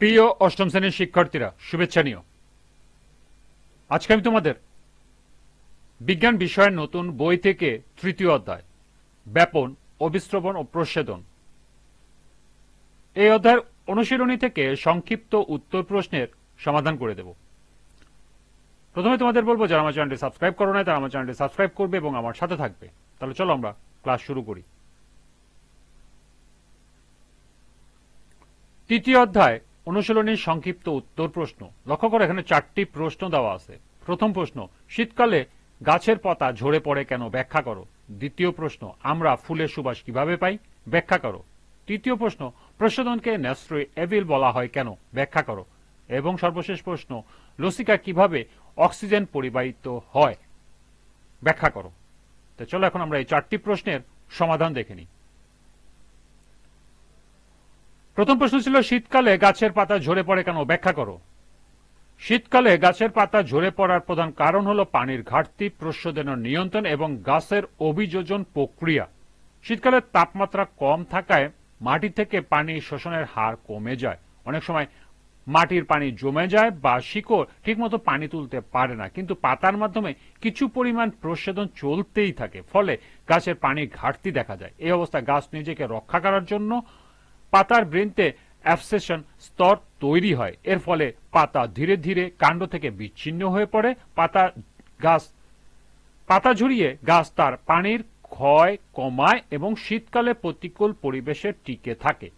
প্রিয় অষ্টম শ্রেণীর শিক্ষার্থীরা, শুভেচ্ছা নিও। আজকে আমি তোমাদের বিজ্ঞান বিষয়ের নতুন বই থেকে তৃতীয় অধ্যায় ব্যাপন, অভিস্রবণ ও প্রচ্ছেদন এই অধ্যায়ের অনুশীলনী থেকে সংক্ষিপ্ত উত্তর প্রশ্নের সমাধান করে দেব। প্রথমে তোমাদের বলবো, যারা আমার চ্যানেলটি সাবস্ক্রাইব করো না তারা আমার চ্যানেলটি সাবস্ক্রাইব করবে এবং আমার সাথে থাকবে। তাহলে চলো আমরা ক্লাস শুরু করি। তৃতীয় অধ্যায় অনুশীলনীর সংক্ষিপ্ত উত্তর প্রশ্ন। লক্ষ্য করো, এখানে 4টি প্রশ্ন দেওয়া আছে। প্রথম প্রশ্ন, শীতকালে গাছের পাতা ঝরে পড়ে কেন, ব্যাখ্যা করো। দ্বিতীয় প্রশ্ন, আমরা ফুলের সুবাস কিভাবে পাই, ব্যাখ্যা করো। তৃতীয় প্রশ্ন, প্রচ্ছদনকে ন্যাচারাল এভিল বলা হয় কেন, ব্যাখ্যা করো। এবং সর্বশেষ প্রশ্ন, লসিকা কিভাবে অক্সিজেন পরিবাহিত হয়, ব্যাখ্যা করো। তো চলো এখন আমরা এই 4টি প্রশ্নের সমাধান দেখে নিই। প্রথম প্রশ্ন ছিল, শীতকালে গাছের পাতা ঝরে পড়ে কেন, ব্যাখ্যা করো। শীতকালে গাছের পাতা ঝরে পড়ার প্রধান কারণ হলো পানির ঘাটতি, প্রচ্ছদনের নিয়ন্ত্রণ এবং গাছের অভিযোজন প্রক্রিয়া। শীতকালে তাপমাত্রা কম থাকায় মাটি থেকে পানি শোষণের হার কমে যায়। অনেক সময় মাটির পানি জমে যায় বা শিকড় ঠিকমতো পানি তুলতে পারে না, কিন্তু পাতার মাধ্যমে কিছু পরিমাণ প্রচ্ছদন চলতেই থাকে, ফলে গাছের পানির ঘাটতি দেখা যায়। এই অবস্থায় গাছ নিজেকে রক্ষা করার জন্য পাতার বৃন্তে অ্যাবসেশন স্তর তৈরি হয়। এর ফলে পাতা ধীরে ধীরে কাণ্ড থেকে বিচ্ছিন্ন হয়ে পড়ে। পাতা ঝরিয়ে গাছ তার পানির ক্ষয় কমায় এবং শীতকালে প্রতিকূল পরিবেশে টিকে থাকে।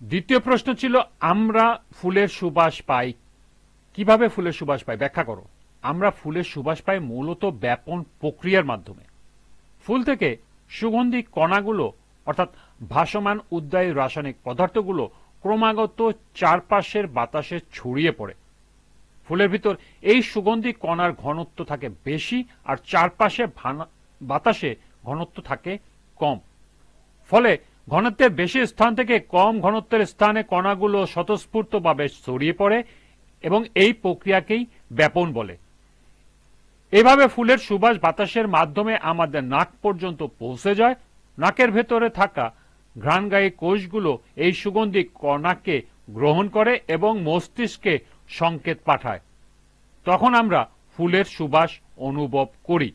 দ্বিতীয় প্রশ্ন ছিল, আমরা ফুলের সুবাস পাই কিভাবে, ফুলের সুবাস পাই, ব্যাখ্যা করো। আমরা ফুলের সুবাস পাই মূলত ব্যাপন প্রক্রিয়ার মাধ্যমে। ফুল থেকে সুগন্ধি কণাগুলো অর্থাৎ ভাসমান উদ্বায়ী রাসায়নিক পদার্থগুলো ক্রমাগত চারপাশের বাতাসে ছড়িয়ে পড়ে। ফুলের ভিতর এই সুগন্ধি কণার ঘনত্ব থাকে বেশি আর চারপাশে বাতাসে ঘনত্ব থাকে কম। ফলে ঘনত্বের বেশি স্থান থেকে কম ঘনত্বের স্থানে কণাগুলো স্বতঃস্ফূর্তভাবে ছড়িয়ে পড়ে এবং এই প্রক্রিয়াকেই ব্যাপন বলে। এভাবে ফুলের সুবাস বাতাসের মাধ্যমে আমাদের নাক পর্যন্ত পৌঁছে যায়। নাকের ভেতরে থাকা ঘ্রাণগ্রাহী কোষগুলো এই সুগন্ধি কণাকে গ্রহণ করে এবং মস্তিষ্কে সংকেত পাঠায়। তখন আমরা ফুলের সুবাস অনুভব করি।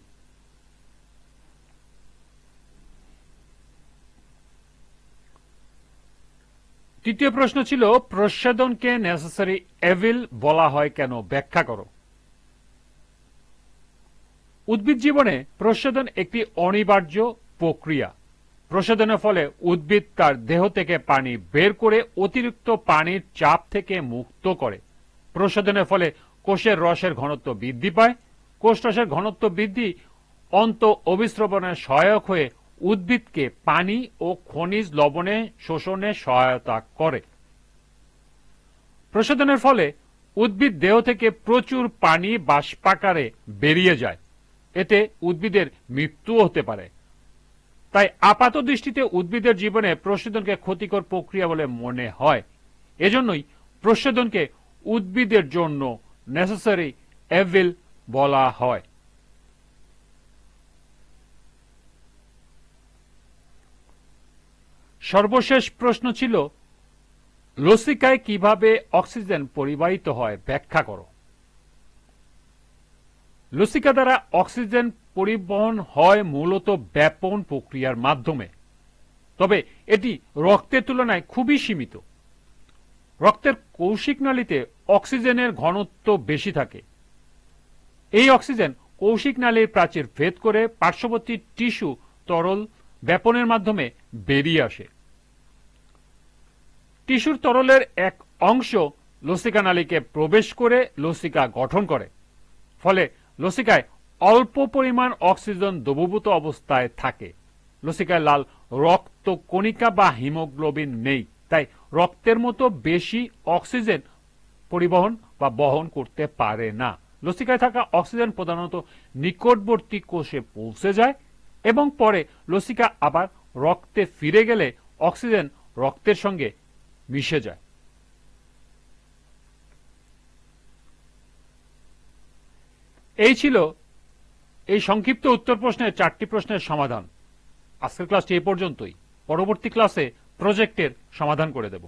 তৃতীয় প্রশ্ন ছিল, প্রচ্ছদনকে নেসেসারি এভিল বলা হয় কেন, ব্যাখ্যা করো। উদ্ভিদ জীবনে প্রচ্ছদন একটি অনিবার্য প্রক্রিয়া। প্রচ্ছদনের ফলে উদ্ভিদ তার দেহ থেকে পানি বের করে অতিরিক্ত পানির চাপ থেকে মুক্ত করে। প্রচ্ছদনের ফলে কোষের রসের ঘনত্ব বৃদ্ধি পায়। কোষ রসের ঘনত্ব বৃদ্ধি অন্ত অভিস্রবণের সহায়ক হয়ে উদ্ভিদকে পানি ও খনিজ লবণে শোষণে সহায়তা করে। প্রচ্ছদনের ফলে উদ্ভিদ দেহ থেকে প্রচুর পানি বাষ্পাকারে বেরিয়ে যায়। এতে উদ্ভিদের মৃত্যুও হতে পারে। তাই আপাত দৃষ্টিতে উদ্ভিদের জীবনে প্রচ্ছদনকে ক্ষতিকর প্রক্রিয়া বলে মনে হয়। এজন্যই প্রচ্ছদনকে উদ্ভিদের জন্য নেসেসারি এভিল বলা হয়। সর্বশেষ প্রশ্ন ছিল, লসিকায় কিভাবে অক্সিজেন পরিবাহিত হয়, ব্যাখ্যা করো। লসিকা দ্বারা অক্সিজেন পরিবহন হয় মূলত ব্যাপন প্রক্রিয়ার মাধ্যমে, তবে এটি রক্তের তুলনায় খুবই সীমিত। রক্তের কৌশিক নালীতে অক্সিজেনের ঘনত্ব বেশি থাকে। এই অক্সিজেন কৌশিক নালীর প্রাচীর ভেদ করে পার্শ্ববর্তী টিস্যু তরল ব্যাপনের মাধ্যমে বেরিয়ে আসে। টিস্যুর তরলের এক অংশ লসিকা নালীকে প্রবেশ করে লসিকা গঠন করে। ফলে লসিকায় অল্প পরিমাণ অক্সিজেন দ্রবীভূত অবস্থায় থাকে। লসিকায় লাল রক্ত কণিকা বা হিমোগ্লোবিন নেই, তাই রক্তের মতো বেশি অক্সিজেন পরিবহন বা বহন করতে পারে না। লসিকায় থাকা অক্সিজেন প্রধানত নিকটবর্তী কোষে পৌঁছে যায় এবং পরে লসিকা আবার রক্তে ফিরে গেলে অক্সিজেন রক্তের সঙ্গে মিশে যায়। এই ছিল এই সংক্ষিপ্ত উত্তর প্রশ্নের 4টি প্রশ্নের সমাধান। আজকের ক্লাসটি এ পর্যন্তই। পরবর্তী ক্লাসে প্রজেক্টের সমাধান করে দেব।